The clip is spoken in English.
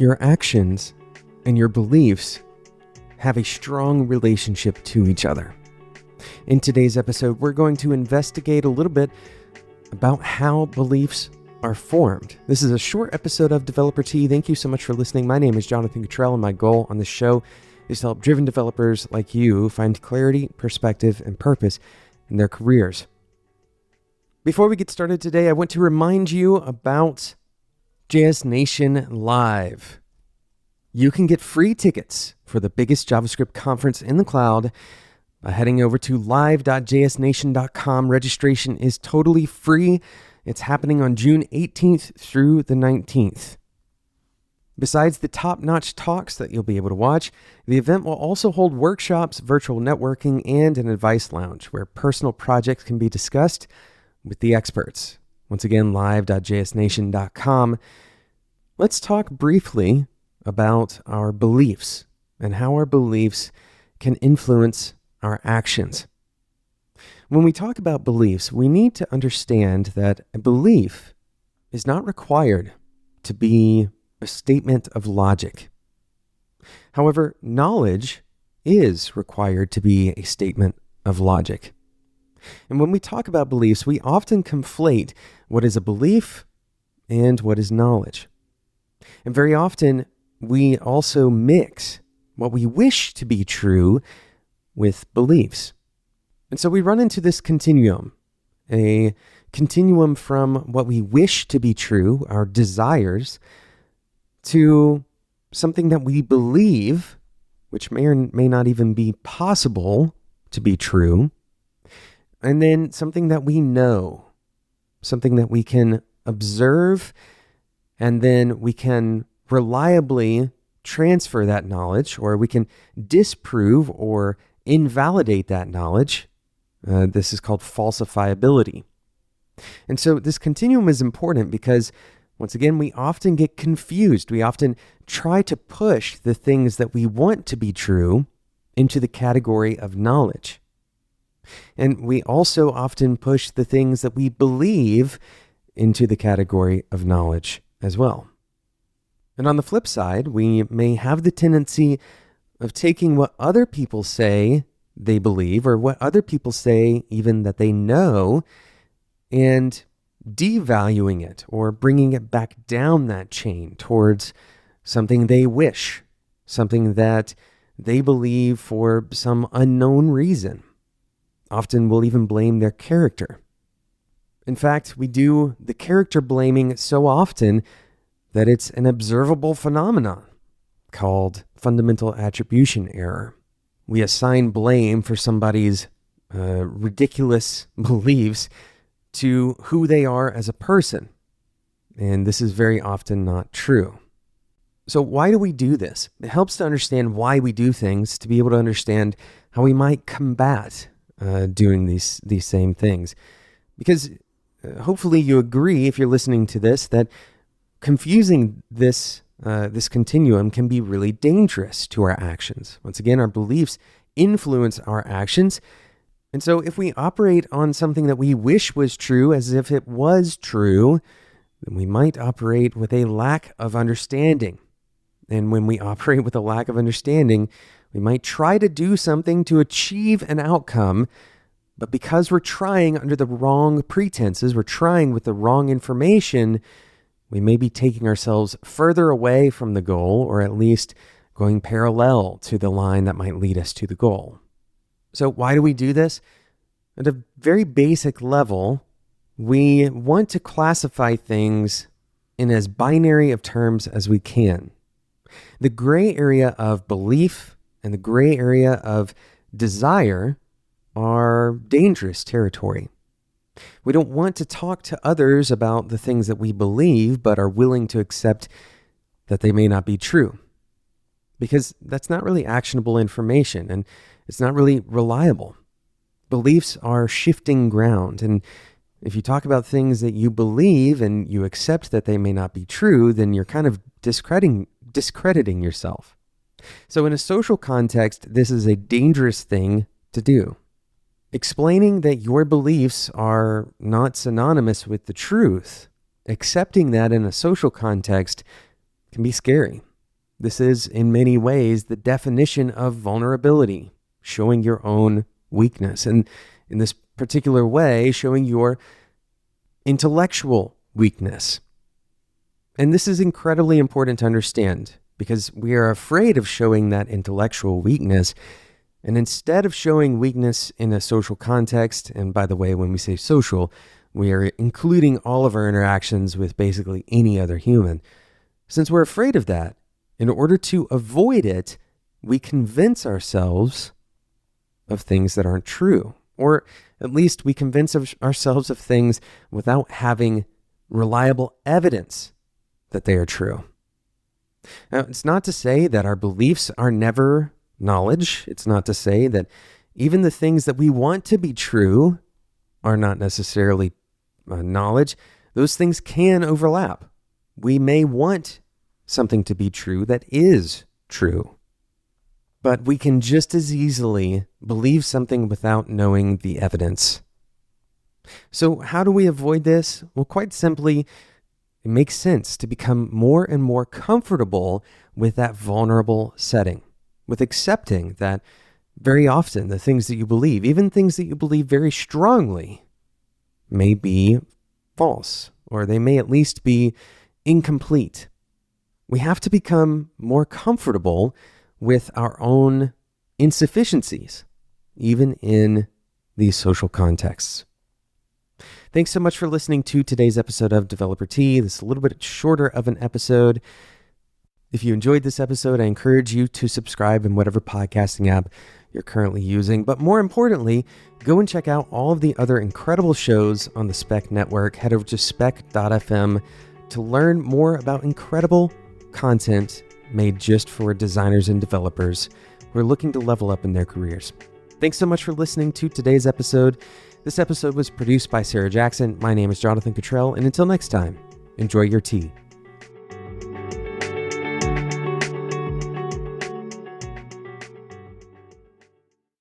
Your actions and your beliefs have a strong relationship to each other. In today's episode, we're going to investigate a little bit about how beliefs are formed. This is a short episode of Developer Tea. Thank you so much for listening. My name is Jonathan Cottrell, and my goal on this show is to help driven developers like you find clarity, perspective, and purpose in their careers. Before we get started today, I want to remind you about JS Nation Live. You can get free tickets for the biggest JavaScript conference in the cloud by heading over to live.jsnation.com. Registration is totally free. It's happening on June 18th through the 19th. Besides the top-notch talks that you'll be able to watch, the event will also hold workshops, virtual networking, and an advice lounge where personal projects can be discussed with the experts. Once again, live.jsnation.com. Let's talk briefly about our beliefs and how our beliefs can influence our actions. When we talk about beliefs, we need to understand that a belief is not required to be a statement of logic. However, knowledge is required to be a statement of logic. And when we talk about beliefs, we often conflate what is a belief and what is knowledge. And very often, we also mix what we wish to be true with beliefs. And so we run into this continuum, a continuum from what we wish to be true, our desires, to something that we believe, which may or may not even be possible to be true, and then something that we know, something that we can observe, and then we can reliably transfer that knowledge, or we can disprove or invalidate that knowledge. This is called falsifiability. And so this continuum is important because, once again, we often get confused. We often try to push the things that we want to be true into the category of knowledge. And we also often push the things that we believe into the category of knowledge as well. And on the flip side, we may have the tendency of taking what other people say they believe, or what other people say even that they know, and devaluing it or bringing it back down that chain towards something they wish, something that they believe for some unknown reason. Often we'll even blame their character. In fact, we do the character blaming so often that it's an observable phenomenon called fundamental attribution error. We assign blame for somebody's ridiculous beliefs to who they are as a person. And this is very often not true. So why do we do this? It helps to understand why we do things, to be able to understand how we might combat doing these same things. Because hopefully you agree, if you're listening to this, that confusing this continuum can be really dangerous to our actions. Once again, our beliefs influence our actions. And so if we operate on something that we wish was true as if it was true, then we might operate with a lack of understanding. And when we operate with a lack of understanding, we might try to do something to achieve an outcome, but because we're trying under the wrong pretenses, we're trying with the wrong information, we may be taking ourselves further away from the goal, or at least going parallel to the line that might lead us to the goal. So why do we do this? At a very basic level, we want to classify things in as binary of terms as we can. The gray area of belief and the gray area of desire are dangerous territory. We don't want to talk to others about the things that we believe, but are willing to accept that they may not be true. Because that's not really actionable information, and it's not really reliable. Beliefs are shifting ground, and if you talk about things that you believe and you accept that they may not be true, then you're kind of discrediting yourself. So in a social context, this is a dangerous thing to do. Explaining that your beliefs are not synonymous with the truth, accepting that in a social context can be scary. This is, in many ways, the definition of vulnerability, showing your own weakness. And in this particular way, showing your intellectual weakness. And this is incredibly important to understand because we are afraid of showing that intellectual weakness. And instead of showing weakness in a social context, and by the way, when we say social, we are including all of our interactions with basically any other human. Since we're afraid of that, in order to avoid it, we convince ourselves of things that aren't true. Or at least we convince ourselves of things without having reliable evidence that they are true. Now, it's not to say that our beliefs are never knowledge. It's not to say that even the things that we want to be true are not necessarily knowledge. Those things can overlap. We may want something to be true that is true. But we can just as easily believe something without knowing the evidence. So how do we avoid this? Well, quite simply, it makes sense to become more and more comfortable with that vulnerable setting, with accepting that very often the things that you believe, even things that you believe very strongly, may be false, or they may at least be incomplete. We have to become more comfortable with our own insufficiencies, even in these social contexts. Thanks so much for listening to today's episode of Developer Tea. This is a little bit shorter of an episode. If you enjoyed this episode, I encourage you to subscribe in whatever podcasting app you're currently using. But more importantly, go and check out all of the other incredible shows on the Spec Network. Head over to spec.fm to learn more about incredible content made just for designers and developers who are looking to level up in their careers. Thanks so much for listening to today's episode. This episode was produced by Sarah Jackson. My name is Jonathan Cottrell, and until next time, enjoy your tea.